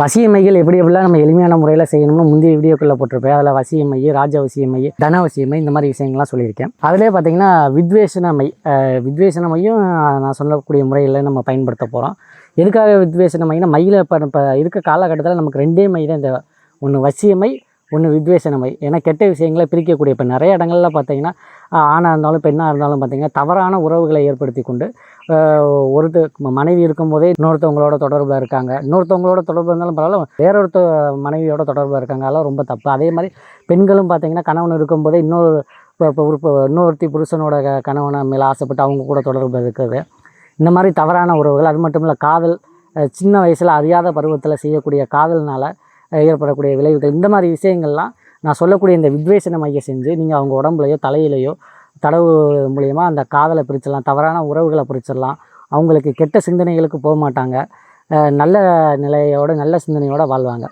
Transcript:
வசியமைகள் எப்படி எப்படிலாம் நம்ம எளிமையான முறையில் செய்யணும்னு முந்தைய வீடியோக்குள்ளே போட்டிருப்பேன். அதில் வசியமை, ராஜவசியமை, தனவசியமை இந்த மாதிரி விஷயங்கள்லாம் சொல்லியிருக்கேன். அதிலே பார்த்தீங்கன்னா வித்வேஷனமையும் நான் சொல்லக்கூடிய முறையில் நம்ம பயன்படுத்த போகிறோம். எதுக்காக வித்வேஷனமைனா மையில் இப்போ இருக்க காலகட்டத்தில் நமக்கு 2 மை தான் தேவை. ஒன்று வசியமை, ஒன்று வித்வேஷனமை. ஏன்னா கெட்ட விஷயங்களை பிரிக்கக்கூடிய இப்போ நிறைய இடங்கள்ல பார்த்தீங்கன்னா ஆணாக இருந்தாலும் பெண்ணாக இருந்தாலும் பார்த்தீங்கன்னா தவறான உறவுகளை ஏற்படுத்தி கொண்டு மனைவி இருக்கும்போதே இன்னொருத்தவங்களோட தொடர்பில் இருக்காங்க. இன்னொருத்தவங்களோட தொடர்பு இருந்தாலும் பரவாயில்ல, வேறொருத்த மனைவியோட தொடர்பில் இருக்காங்க. அதெல்லாம் ரொம்ப தப்பு. அதே மாதிரி பெண்களும் பார்த்தீங்கன்னா கணவன் இருக்கும்போதே இன்னொருத்தி புருஷனோட கணவனை மேலே ஆசைப்பட்டு அவங்க கூட தொடர்பு இருக்குது. இந்த மாதிரி தவறான உறவுகள். அது மட்டும் இல்லை, காதல், சின்ன வயசில் அறியாத பருவத்தில் செய்யக்கூடிய காதல்னால் ஏற்படக்கூடிய விளைவுகள். இந்த மாதிரி விஷயங்கள்லாம் நான் சொல்லக்கூடிய இந்த வித்வேஷன மைய செஞ்சு நீங்கள் அவங்க உடம்புலையோ தலையிலையோ தடவு மூலயமா அந்த காதலை பிரிச்சிடலாம், தவறான உறவுகளை பிரிச்சிடலாம். அவங்களுக்கு கெட்ட சிந்தனைகளுக்கு போக மாட்டாங்க, நல்ல நிலையோட நல்ல சிந்தனையோடு வாழ்வாங்க.